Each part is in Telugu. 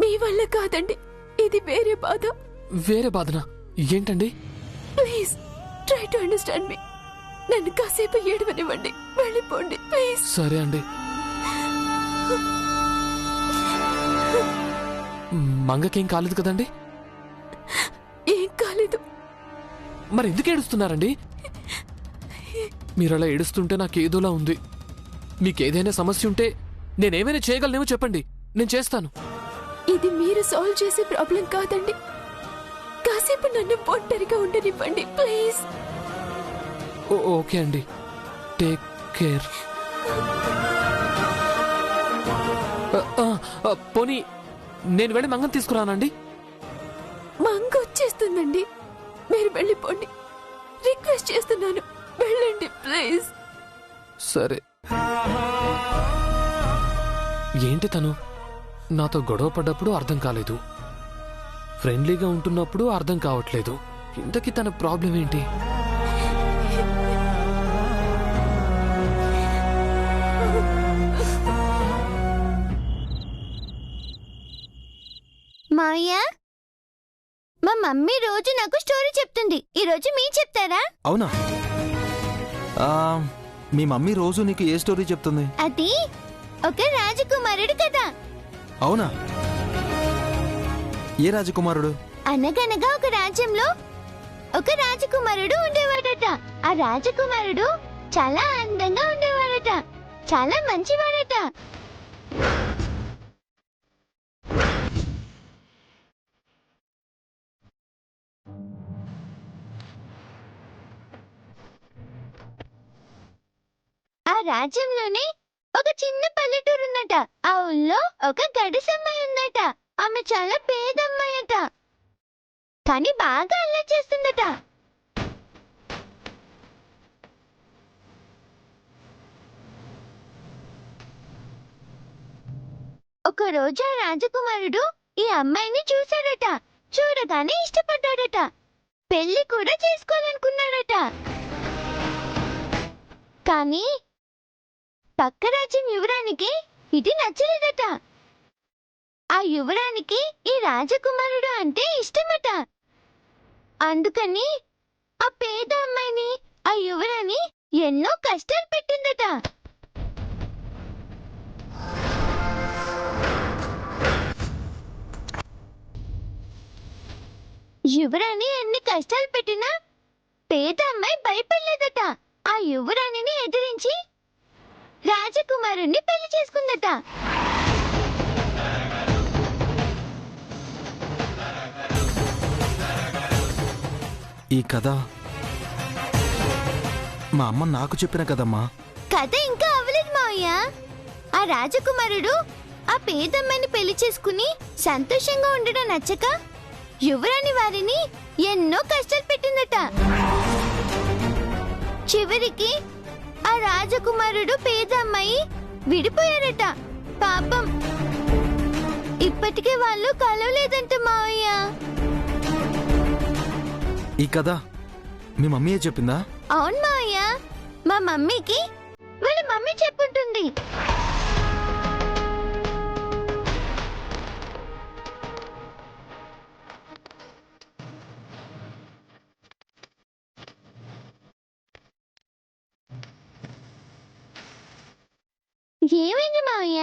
మీ వల్ల కాదండి, ఇది వేరే బాధ. వేరే బాధనా? ఏంటండి? ప్లీజ్ ట్రై టు అండర్స్టాండ్ మీ. నన్ను కాసేపు ఏడవనివ్వండి, వెళ్ళిపోండి ప్లీజ్. సరే అండి. మంగకేం కాలేదు కదండి? ఏం కాలేదు. మరి ఎందుకు ఏడుస్తున్నారండి? మీరలా ఏడుస్తుంటే నాకేదోలా ఉంది. మీకేదైనా సమస్య ఉంటే నేనేమైనా చేయగలనేమో చెప్పండి, నేను చేస్తాను. ఇది మీరు సాల్వ్ చేసే ప్రాబ్లం కాదండి. కాసేపు నన్ను ఒంటరిగా ఉండనివ్వండి ప్లీజ్. ఓకే అండి, టేక్ కేర్. పోనీ నేను వెళ్ళి మంగం తీసుకురానండి? మంగ వచ్చేస్తుందండి, మీరు వెళ్ళిపోండి. రిక్వెస్ట్ చేస్తున్నాను, వెళ్ళండి ప్లీజ్. సరే. ఏంటి తను నాతో గొడవ పడ్డప్పుడు అర్థం కాలేదు, ఫ్రెండ్లీగా ఉంటున్నప్పుడు అర్థం కావట్లేదు. ఇంతకీ తన ప్రాబ్లం ఏంటి? మావయ్య, మా మమ్మీ రోజు నాకు స్టోరీ చెప్తుంది. ఈ రోజు మీరు చెప్తారా? అవునా? మీ మమ్మీ రోజు నీకు ఏ స్టోరీ చెప్తుంది? అది ఒక రాజకుమారుడు కదా. అవునా? ఏ రాజకుమారుడు? అనగనగా ఒక రాజ్యంలో ఒక రాజకుమారుడు ఉండేవాడట. ఆ రాజకుమారుడు చాలా అందంగా ఉండేవాడట, చాలా మంచివాడట. ఆ రాజ్యంలోనే ఒక చిన్న పల్లెటూరు ఉందట. ఆ ఊళ్ళో ఒక గడిసమ్మాయి ఉందట. ఆమె చాలా పేదమ్మాయి అట, కానీ బాగా అల్లరి చేస్తుందట. ఒక రోజు ఆ రాజకుమారుడు ఈ అమ్మాయిని చూశాడట. చూడగానే ఇష్టపడ్డాడట. పెళ్లి కూడా చేసుకోవాలనుకున్నాడట. కానీ పక్క రాజ్యం యువరానికి ఇది నచ్చలేదట. ఆ యువరానికి ఈ రాజకుమారుడు అంటే ఇష్టమట. అందుకని ఆ పేద అమ్మాయిని ఆ యువరాణి ఎన్నో కష్టాలు పెట్టిందట. యువరాణి ఎన్ని కష్టాలు పెట్టినా పేద అమ్మాయి భయపడలేదట. ఆ యువరాణిని ఎదిరించి రాజకుమారుణ్ణి పెళ్లి చేసుకుందట. ఈ కథ మా అమ్మ నాకు చెప్పిన కదమ్మా. కథ ఇంకా అవ్వలేదు మావయ్య. ఆ రాజకుమారుడు ఆ పేదమ్మాయిని పెళ్లి చేసుకుని సంతోషంగా ఉండడం నచ్చక యువరాణి వారిని ఎన్నో కష్టాలు పెట్టిందట. చివరికి ఆ రాజకుమారుడు పేద అమ్మాయి విడిపోయారట. పాపం, ఇప్పటికే వాళ్ళు కలవలేదంట మావయ్య. ఈ కథ మీ మమ్మీయే చెప్పిందా? అవును మావయ్య, మా మమ్మీకి వాళ్ళ మమ్మీ చెప్పుంటుంది. ఏమైంది మావయ్య?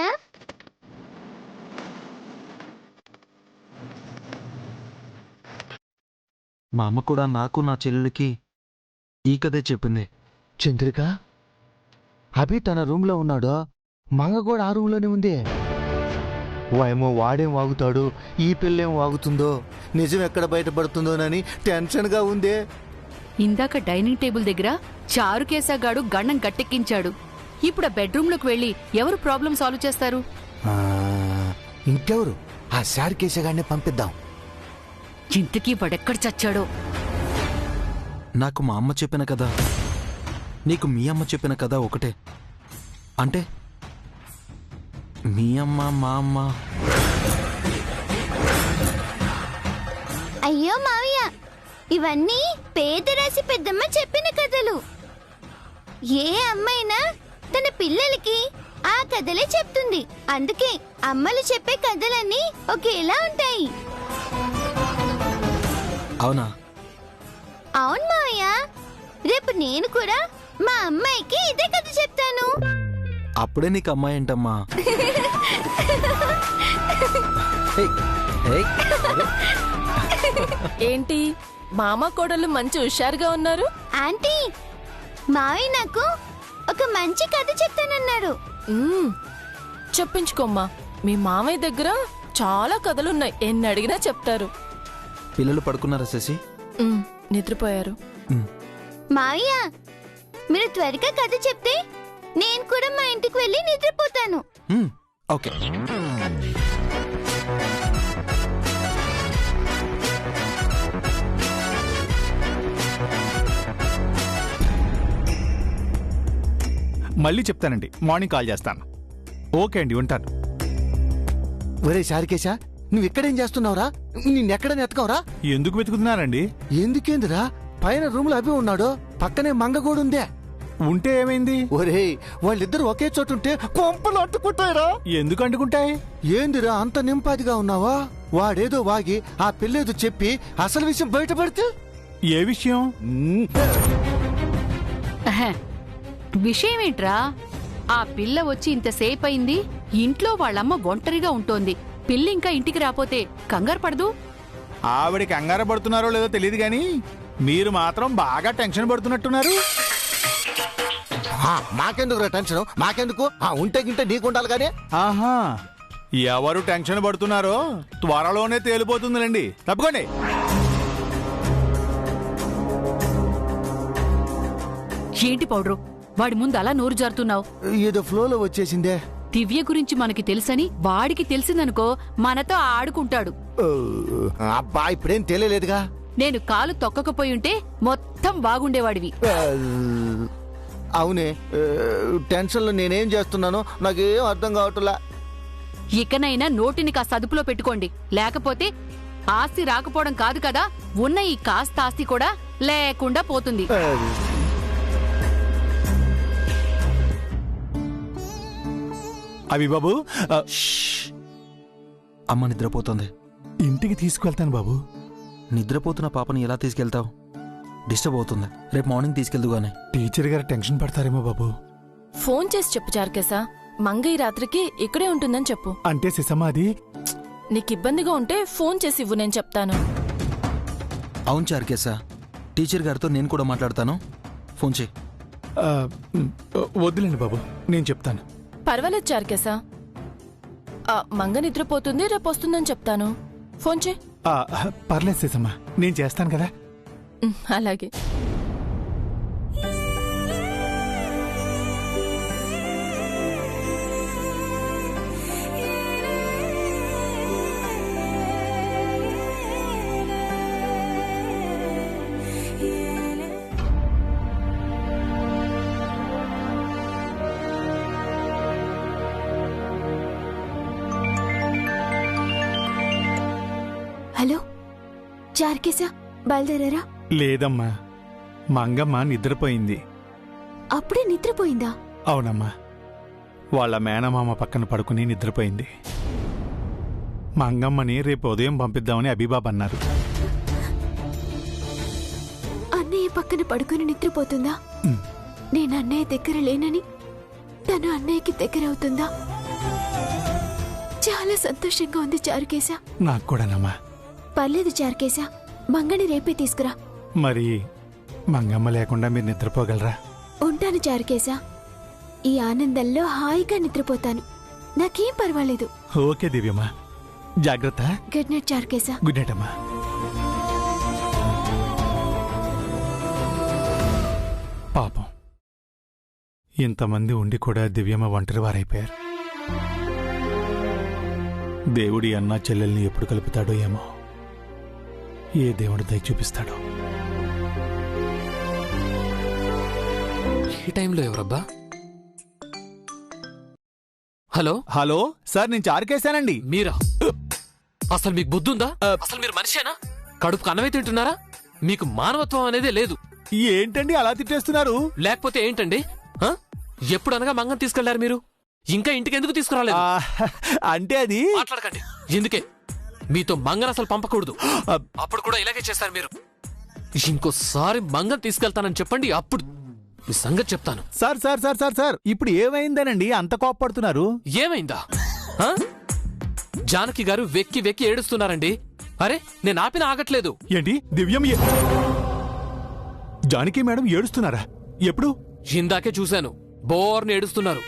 మా అమ్మ కూడా నాకు నా చెల్లెలికి ఈ కథే చెప్పింది. చంద్రిక, అభి తన రూమ్లో ఉన్నాడు, మంగ కూడా ఆ రూమ్లోనే ఉంది. వాయేమో వాడేం వాగుతాడు, ఈ పిల్లేం వాగుతుందో, నిజం ఎక్కడ బయటపడుతుందోనని టెన్షన్గా ఉందే. ఇందాక డైనింగ్ టేబుల్ దగ్గర చారుకేశగాడు గండం గట్టెక్కించాడు. ఇప్పుడు ఆ బెడ్రూమ్లోకి వెళ్ళి ఎవరు ప్రాబ్లం సాల్వ్ చేస్తారు? ఇంకెవరు? ఆ శారికేశగాడిని పంపిద్దాం. ఇంతకీ వాడెక్కడ చచ్చాడో? నాకు మా అమ్మ చెప్పిన కదా, నీకు మీ అమ్మ చెప్పిన కదా ఒకటే. అంటే మీ అమ్మ మా అమ్మ. అయ్యో మావయ్య, ఇవన్నీ పేదరాశి పెద్దమ్మ చెప్పిన కథలు. ఏ అమ్మైనా తన పిల్లలకి ఆ కథలే చెప్తుంది. అందుకే అమ్మలు చెప్పే కథలన్నీ ఒకేలా ఉంటాయి. అవునా? అవును మావయ్య, రేపు నేను కూడా మా అమ్మాయికి ఇదే కథ చెప్తాను. అప్పుడే నీకు అమ్మాయి ఏంటమ్మా? ఏంటి మామ కోడలు మంచి హుషారుగా ఉన్నారు? ఆంటీ, మావయ్య నాకు ఒక మంచి కథ చెప్తానన్నాడు. చెప్పించుకోమ్మా. మీ మామయ్య దగ్గర చాలా కథలున్నాయి, ఎన్ని అడిగినా చెప్తారు. పిల్లలు పడుకున్నారా శశి? నిద్రపోయారు. మావయ్య, మీరు త్వరగా కథ చెప్తే నేను కూడా మా ఇంటికి వెళ్ళి నిద్రపోతాను. ఓకే. మళ్ళీ చెప్తానండి, మార్నింగ్ కాల్ చేస్తాను. ఓకే అండి, ఉంటాను. ఒరే చారుకేశా, నువ్వు ఇక్కడేం చేస్తున్నావురా? నిన్నెక్కడ నెతకవురా? ఎందుకు వెతుకుతున్నారండి? ఎందుకేందిరా? పైన రూమ్ లో అభి ఉన్నాడు, పక్కనే మంగగోడు ఉందే. ఉంటే ఏమైంది? ఒరే, వాళ్ళిద్దరు ఒకే చోటుంటే కొంపలు అంటుకుంటాయిరా. ఎందుకు అంటుకుంటాయి? ఏందిరా అంత నింపాదిగా ఉన్నావా? వాడేదో వాగి ఆ పిల్లేదో చెప్పి అసలు విషయం బయటపడితే? ఏ విషయం? విషయం ఏంట్రా? ఆ పిల్ల వచ్చి ఇంతసేపు అయింది, ఇంట్లో వాళ్ళమ్మ ఒంటరిగా ఉంటోంది. పిల్ల ఇంకా ఇంటికి రాపోతే కంగారు పడదు? ఆవిడికి కంగారు పడుతున్నారో లేదో తెలియదు గాని మీరు మాత్రం బాగా టెన్షన్ పడుతున్నట్టున్నారు. మాకెందుకురా టెన్షన్? మాకెందుకు? ఉంటే గింటే నీకుండాలి కానీ. ఆహా, ఎవరు టెన్షన్ పడుతున్నారో త్వరలోనే తేలిపోతుందిలేండి. తప్పుకోండి. ఏంటి పౌడ్రు, వాడి ముందు అలా నోరు జారుతున్నావు? ఏదో ఫ్లోలో వచ్చేసిందే. దివ్య గురించి మనకి తెలుసని వాడికి తెలిసిందనుకో, మనతో ఆడుకుంటాడు. అబ్బా, ఇప్పుడేం తెలియలేదుగా. నేను కాలు తొక్కకపోయుంటే మొత్తం బాగుండేవాడివి. అవునే, టెన్షన్ లో నేనేం చేస్తున్నానో నాకేం అర్థం కావట్లా. ఇకనైనా నోటిని కాస్త అదుపులో పెట్టుకోండి, లేకపోతే ఆస్తి రాకపోవడం కాదు కదా, ఉన్న ఈ కాస్త ఆస్తి కూడా లేకుండా పోతుంది. అవి బాబు, అమ్మ నిద్రపోతుంది. ఇంటికి తీసుకువెళ్తాను బాబు. నిద్రపోతున్న పాపని ఎలా తీసుకెళ్తావు? డిస్టర్బ్ అవుతుంది. రేపు మార్నింగ్ తీసుకెళ్దుగానే. టీచర్ గారు టెన్షన్ పడతారేమో బాబు. ఫోన్ చేసి చెప్పు చారుకేశా, మంగ ఈ రాత్రికి ఇక్కడే ఉంటుందని చెప్పు. అంటే శిశమ్మ, అది నీకు ఇబ్బందిగా ఉంటే ఫోన్ చేసి ఇవ్వు, నేను చెప్తాను. అవును చారుకేశా, టీచర్ గారితో నేను కూడా మాట్లాడతాను. ఫోన్ చేయి. వద్దులేండి బాబు, నేను చెప్తాను. పర్వాలేదు చారుకేశా, మంగ నిద్రపోతుంది, రేపు వస్తుందని చెప్తాను. ఫోన్ చేయి. పర్లేదు శిశమ్మ, నేను చేస్తాను కదా. అలాగే. హలో చారుకేశా, బయలుదేరారా? లేదమ్మా, మంగమ్మ నిద్రపోయింది. అప్పుడే నిద్రపోయిందా? అవునమ్మా, వాళ్ళ మేనమామ పక్కన పడుకుని నిద్రపోయింది. మంగమ్మని రేపు ఉదయం పంపిద్దామని అభిబాబు అన్నారు. అన్నయ్య పక్కన పడుకుని నిద్రపోతుందా? నేను అన్నయ్య దగ్గర లేనని తను అన్నయ్యకి దగ్గర అవుతుందా? చాలా సంతోషంగా ఉంది చారుకేశా. నాకు కూడానమ్మా. పర్లేదు చారుకేశా, మంగని రేపే తీసుకురా. మరి మంగమ్మ లేకుండా మీరు నిద్రపోగలరా? ఉంటాను చారుకేశా, ఈ ఆనందంలో హాయిగా నిద్రపోతాను. నాకేం పర్వాలేదు. ఓకే దివ్యమ్మా, జాగ్రత్త. గుడ్ నైట్ చారుకేశా. గుడ్ నైట్ అమ్మా. పాపం, ఇంతమంది ఉండి కూడా దివ్యమ్మ ఒంటరి వారైపోయారు. దేవుడి అన్నా చెల్లెల్ని ఎప్పుడు కలుపుతాడో ఏమో, ఏ దేవుడు దయ చూపిస్తాడో. ఈ టైంలో ఎవరబ్బా? హలో హలో సార్, నేను చారుకేశానండి. మీరా? అసలు మీకు బుద్ధుందా? అసలు మీరు మనిషేనా? కడుపు కన్నవే తింటున్నారా? మీకు మానవత్వం అనేదే లేదు. ఏంటండి అలా తిట్టేస్తున్నారు? లేకపోతే ఏంటండి? ఎప్పుడనగా మంగం తీసుకెళ్లారు మీరు? ఇంకా ఇంటికి ఎందుకు తీసుకురాలేదు? అంటే అది మాట్లాడకండి. ఎందుకే మీతో మంగన్ అసలు పంపకూడదు. అప్పుడు కూడా ఇలాగే చేస్తారు మీరు. ఇంకోసారి మంగన్ తీసుకెళ్తానని చెప్పండి, అప్పుడు మీ సంగతి చెప్తాను. Sir sir sir sir sir ఇప్పుడు ఏమైందనండి అంత కోప్పడుతున్నారు? ఏమైందా? ఆ? జానకి గారు వెక్కి వెక్కి ఏడుస్తున్నారండి. అరే నేను ఆపిన ఆగట్లేదు. ఏంటి దివ్యం జానకి మేడం ఏడుస్తున్నారా? ఎప్పుడు? ఇందాకే చూశాను, బోర్ని ఏడుస్తున్నారు.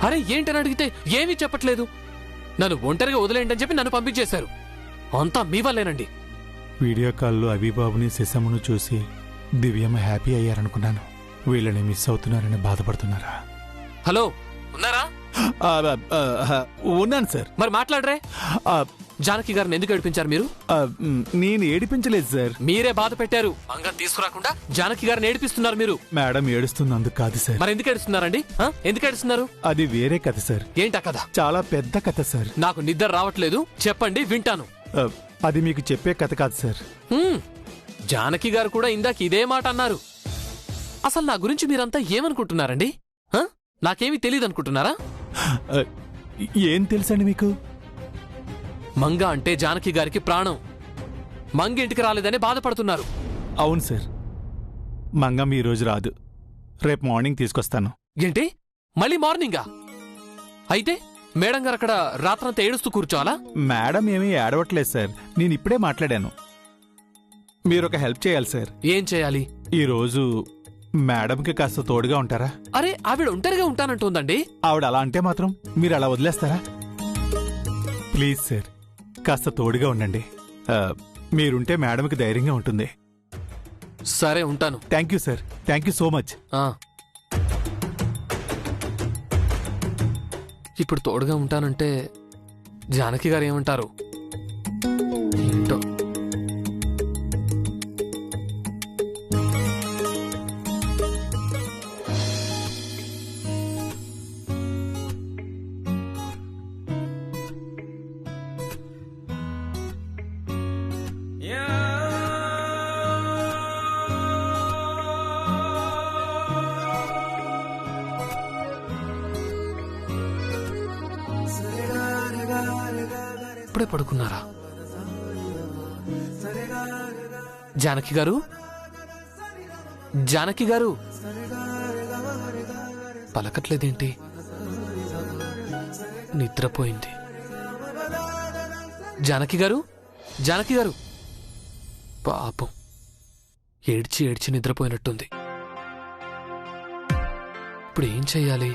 అరే ఏంటని అడిగితే ఏమీ చెప్పట్లేదు. నన్ను ఒంటరిగా వదిలేండి అని చెప్పి నన్ను పంపించేశారు. అంతా మీ వల్లేనండి. వీడియో కాల్లో అభిబాబుని శశమ్మను చూసి దివ్యమ్మ హ్యాపీ అయ్యారనుకున్నాను. వీళ్ళని మిస్ అవుతున్నారని బాధపడుతున్నారా? హలో, ఉన్నారా? ఉన్నాను సార్. మరి మాట్లాడరే. జానకి గారిని ఎందుకు ఏడిపించారు మీరు? నేను ఏడిపించలేదు సార్. మీరే బాధ పెట్టారు. మంగన్ తీసుకురాకుండా జానకి గారిని ఏడిపిస్తున్నారు మీరు. మేడం ఏడుస్తున్నందుకు కాదు సార్. మరి ఎందుకు ఏడుస్తున్నారండి? ఎందుకు ఏడుస్తున్నారు? అది వేరే కథ సార్. ఏంటా కథ? చాలా పెద్ద కథ సార్. నాకు నిద్ర రావట్లేదు, చెప్పండి వింటాను. అది మీకు చెప్పే కథ కాదు సార్. జానకి గారు కూడా ఇందాక ఇదే మాట అన్నారు. అసలు నా గురించి మీరంతా ఏమనుకుంటున్నారండి? నాకేమీ తెలియదు అనుకుంటున్నారా? ఏం తెలుసండి మీకు? మంగ అంటే జానకి గారికి ప్రాణం. మంగ ఇంటికి రాలేదని బాధపడుతున్నారు. అవును సార్. మంగమ్మ ఈరోజు రాదు, రేపు మార్నింగ్ తీసుకొస్తాను. ఏంటి మళ్ళీ మార్నింగా? అయితే మేడం గారు అక్కడ రాత్రంతా ఏడుస్తూ కూర్చోవాలా? మేడం ఏమీ ఏడవట్లేదు సార్. నేను ఇప్పుడే మాట్లాడాను. మీరొక హెల్ప్ చేయాలి సార్. ఏం చేయాలి? ఈరోజు మేడంకి కాస్త తోడుగా ఉంటారా? అరే ఆవిడ ఒంటరిగా ఉంటానంటుందండి. ఆవిడ అలా అంటే మాత్రం మీరు అలా వదిలేస్తారా? ప్లీజ్ సార్, కాస్త తోడుగా ఉండండి. మీరుంటే మేడంకి ధైర్యంగా ఉంటుంది. సరే ఉంటాను. Thank you sir. Thank you so much. ఇప్పుడు తోడుగా ఉంటానంటే జానకి గారు ఏమంటారు ఏంటో. ఇప్పుడే పడుకున్నారా? జానకి గారు, జానకి గారు పలకట్లేదేంటి? నిద్రపోయింది. జానకి గారు, జానకి గారు పాపం ఏడ్చి ఏడ్చి నిద్రపోయినట్టుంది. ఇప్పుడు ఏం చెయ్యాలి?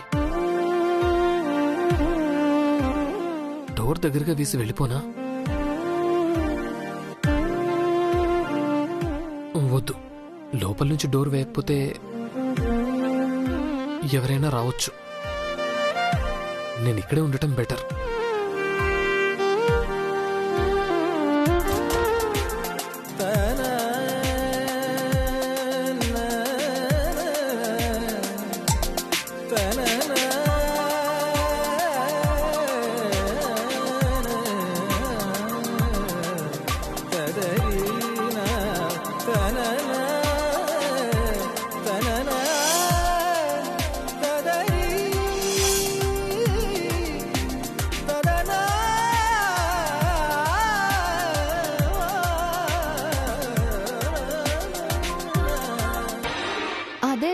డోర్ దగ్గరగా వీసి వెళ్ళిపోనా? వద్దు, లోపల నుంచి డోర్ వేయకపోతే ఎవరైనా రావచ్చు. నేను ఇక్కడే ఉండటం బెటర్.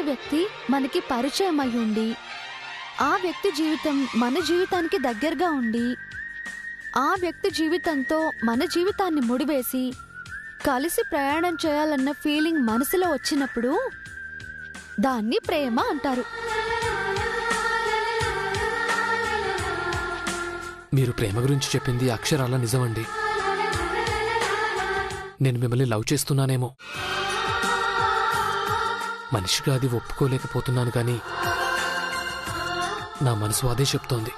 వ్యక్తి మనకి పరిచయం అయి ఉండి, ఆ వ్యక్తి జీవితం మన జీవితానికి దగ్గరగా ఉండి, ఆ వ్యక్తి జీవితంతో మన జీవితాన్ని ముడివేసి కలిసి ప్రయాణం చేయాలన్న ఫీలింగ్ మనసులో వచ్చినప్పుడు దాన్ని ప్రేమ అంటారు. మీరు ప్రేమ గురించి చెప్పింది అక్షరాల నిజమండి. నేను మిమ్మల్ని లవ్ చేస్తున్నానేమో, మనిషిగా అది ఒప్పుకోలేకపోతున్నాను కానీ నా మనసు అదే చెప్తోంది.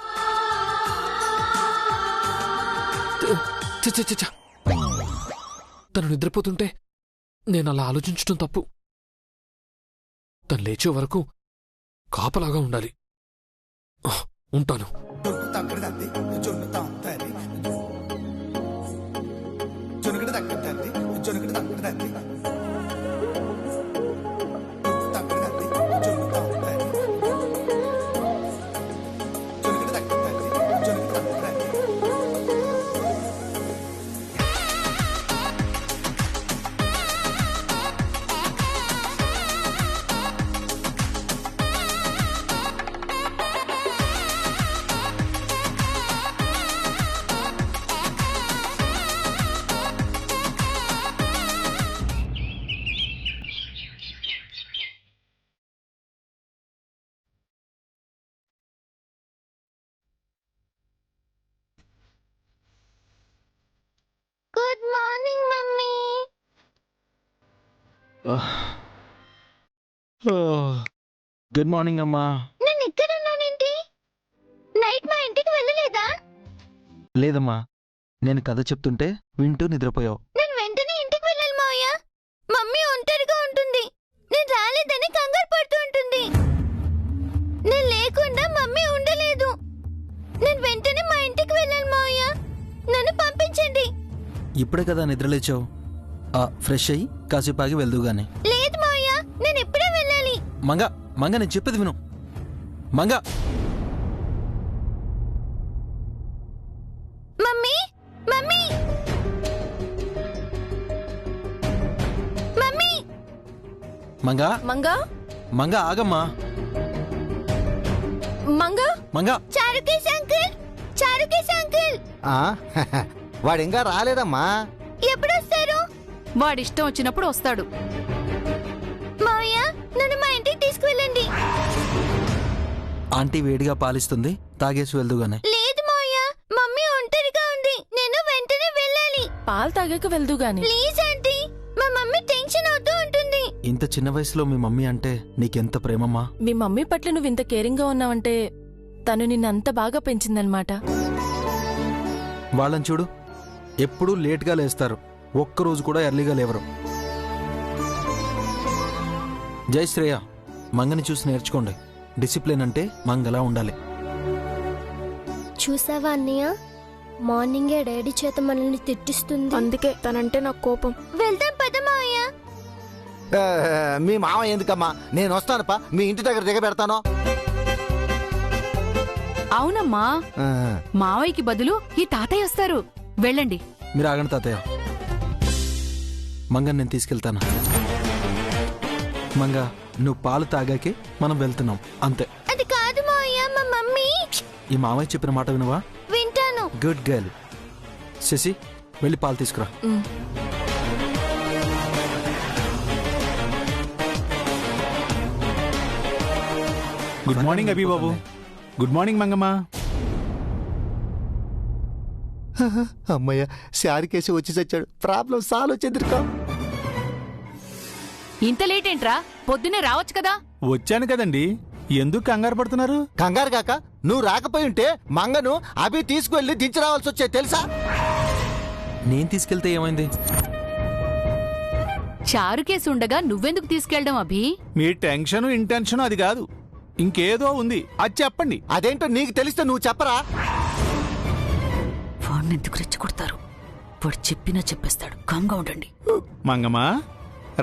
తను నిద్రపోతుంటే నేను అలా ఆలోచించడం తప్పు. తను లేచే వరకు కాపలాగా ఉండాలి. ఉంటాను. గుడ్ మార్నింగ్ అమ్మా. నేను ఇక్కడ ఉన్నానేంటి? నైట్ మా ఇంటికి వెళ్ళలేదా? లేదమ్మా, నేను కథ చెప్తుంటే వింటూ నిద్రపోయావు. నేను వెంటనే ఇంటికి వెళ్ళాలి మావయ్య. మమ్మీ ఒంటరిగా ఉంటుంది. నేను రాలేదని కంగారు పడుతూ ఉంటుంది. నేను లేకుండా మమ్మీ ఉండలేదు. నేను వెంటనే మా ఇంటికి వెళ్ళాలి మావయ్య. నన్ను పంపించండి. ఇప్పుడే కదా నిద్రలేచావు. ఫ్రెష్ అయ్యి కాసేపు ఆగి వెళ్దు గాని. లేదు మావయ్య, నేను ఇప్పుడే వెళ్ళాలి. మంగ మంగ నేను చెప్పేది విను. Manga mummy mummy mummy Manga Manga Manga ఆగమ్మా. మంగా మంగ చారుకేశ్ అంకుల్, చారుకేశ్ అంకుల్ వాడు ఇంకా రాలేదమ్మా. ఎప్పుడు వస్తారు? వాడిష్టం వచ్చినప్పుడు వస్తాడు. మావయ్య, నన్ను మా ఇంటికి తీసుకువెళ్ళండి. ఆంటీ వేడిగా పాలిస్తుంది, తాగేసి వెళ్దు గాని. లేదు మావయ్య, మమ్మీ ఒంటరిగా ఉంది. నేను వెంటనే వెళ్ళాలి. పాలు తాగాక వెళ్దు గాని. ప్లీజ్ ఆంటీ, మా మమ్మీ టెన్షన్ అవుతూ ఉంటుంది. ఇంత చిన్న వయసులో మీ మమ్మీ అంటే నీకెంత ప్రేమమ్మా. మీ మమ్మీ పట్ల నువ్వు ఇంత కేరింగ్ గా ఉన్నావంటే తను నిన్నంత బాగా పెంచిందనమాట. వాళ్ళని చూడు, ఎప్పుడూ లేట్గా లేస్తారు, ఒక్కరోజు కూడా ఎర్లీగా లేవరు. జై శ్రేయ, మంగని చూసి నేర్చుకోండి. డిసిప్లిన్ అంటే మంగలా ఉండాలి. చూసావా అన్నయ్య, మార్నింగే డాడీ చేత మనల్ని తిట్టిస్తుంది. అందుకే తనంటే నాకు కోపం. వెళ్దాం పద మావయ్య. మీ మామ ఎందుకమ్మా, నేను వస్తానప్పా, మీ ఇంటి దగ్గర దిగబెడతాను. అవునమ్మా, మావయ్యకి బదులు ఈ తాతయ్య వస్తారు. వెళ్ళండి. మీరు ఆగండి తాతయ్య, మంగని నేను తీసుకెళ్తాను. మంగ, నువ్వు పాలు తాగాకే మనం వెళ్తున్నాం, అంతే. అది కాదు మావయ్య, మా మమ్మీ. ఈ మామయ్య చెప్పిన మాట వినవా? వింటాను. Good girl. శశి, వెళ్ళి పాలు తీసుకురా. గుడ్ మార్నింగ్ అభి బాబు. Good morning Mangamma. అమ్మయ్య, శారికేసి వచ్చి చచ్చాడు. ప్రాబ్లం సాల్వ్ వచ్చేదిరుకా. ఇంత లేట్ ఏంట్రా? పొద్దునే రావచ్చు కదా. వచ్చాను కదండి, ఎందుకు కంగారు పడుతున్నారు? కంగారు కాక నువ్వు రాకపోయి ఉంటే మంగను అభి తీసుకువెళ్ళి దించి రావాల్సి వచ్చే తెలుసా? నేను తీసుకెళ్తే ఏమైంది? చారుకేసి ఉండగా నువ్వెందుకు తీసుకెళ్ళడం అభి? మీ టెన్షన్ ఇంటెన్షన్ అది కాదు, ఇంకేదో ఉంది, అది చెప్పండి. అదేంటో నీకు తెలిస్తే నువ్వు చెప్పరా? వాడిని ఎందుకు రెచ్చగొడతారు? వాడు చెప్పినా చెప్పేస్తాడు. కామ్గా ఉండండి. మంగమ్మ,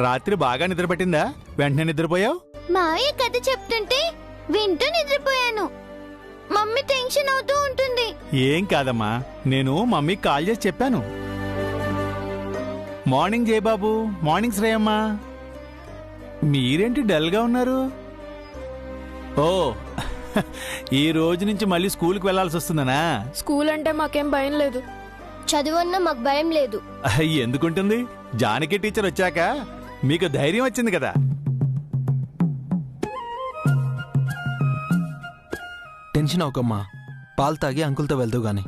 రాత్రి బాగా నిద్రపట్టిందా? వెంటనే నిద్రపోయావు? మావయ్య కథ చెప్తుంటే వింటూ నిద్రపోయాను. మమ్మీ టెన్షన్ అవుతూ ఉంటుంది. ఏం కాదమ్మా, నేను మమ్మీకి కాల్ చేసి చెప్పాను. Morning Jayababu, morning Shreyamma. మీరేంటి డల్గా ఉన్నారు? ఓ, ఈ రోజు నుంచి మళ్ళీ స్కూల్కి వెళ్లాల్సి వస్తుందనా? స్కూల్ అంటే మాకేం భయం లేదు. చదువన్నా మాకు భయం లేదు. ఎందుకుంటుంది? జానకి టీచర్ వచ్చాక మీకు ధైర్యం వచ్చింది కదా. టెన్షన్ అవకమ్మా, పాలు తాగి అంకుల్తో వెళ్తూ గాని.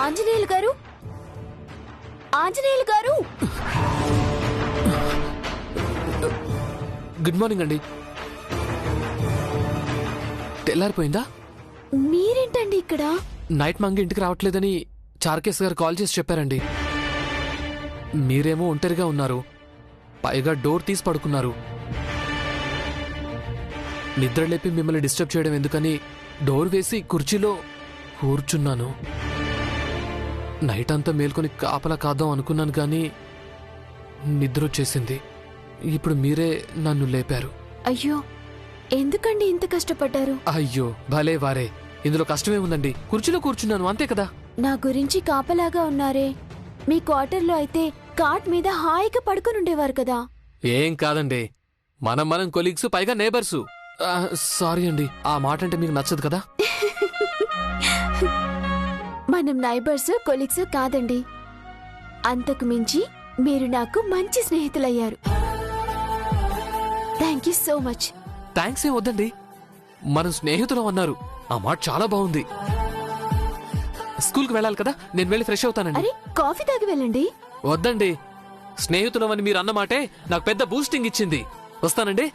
ఆంజనేయులు గారు, ఆంజనేయులు గారు. గుడ్ మార్నింగ్ అండి. తెల్లారిపోయిందా? మీరేంటండి ఇక్కడ? నైట్ మంగ ఇంటికి రావట్లేదని చార్కేస్ గారు కాల్ చేసి చెప్పారండి. మీరేమో ఒంటరిగా ఉన్నారు, పైగా డోర్ తీసి పడుకున్నారు. నిద్ర లేపి మిమ్మల్ని డిస్టర్బ్ చేయడం ఎందుకని డోర్ వేసి కుర్చీలో కూర్చున్నాను. నైట్ అంతా మేల్కొని కాపలా కాద్దాం అనుకున్నాను కానీ నిద్రొచ్చేసింది. ఇప్పుడు మీరే నన్ను లేపారు. అయ్యో, ఎందుకండి ఇంత కష్టపడ్డారు? అయ్యో భలే వారే, ఇందులో కష్టమే ఉందండి. కుర్చీలో కూర్చున్నాను అంతే కదా. నా గురించి కాపలాగా ఉన్నారే, మీ క్వార్టర్లో అయితే కాట్ మీద హాయిగా పడుకుని ఉండేవారు కదా. ఏం కాదండి, మనం కొలీగ్స్, పైగా నేబర్సు. సారీ అండి, ఆ మాట అంటే మీకు నచ్చదు కదా. మనం నైబర్స్ కొలీగ్స్ కాదండి. అంతకు మించి మీరు నాకు మంచి స్నేహితులయ్యారు. Thank you so much. Thanks ఏం వద్దండి, మనం స్నేహితులం అన్నారు, ఆ మాట చాలా బాగుంది. స్కూల్కి వెళ్ళాలి కదా, నేను వెళ్ళి ఫ్రెష్ అవుతానండి. అరే కాఫీ తాగి వెళ్ళండి. వద్దండి, స్నేహితులం అని మీరు అన్నమాటే నాకు పెద్ద బూస్టింగ్ ఇచ్చింది. వస్తానండి.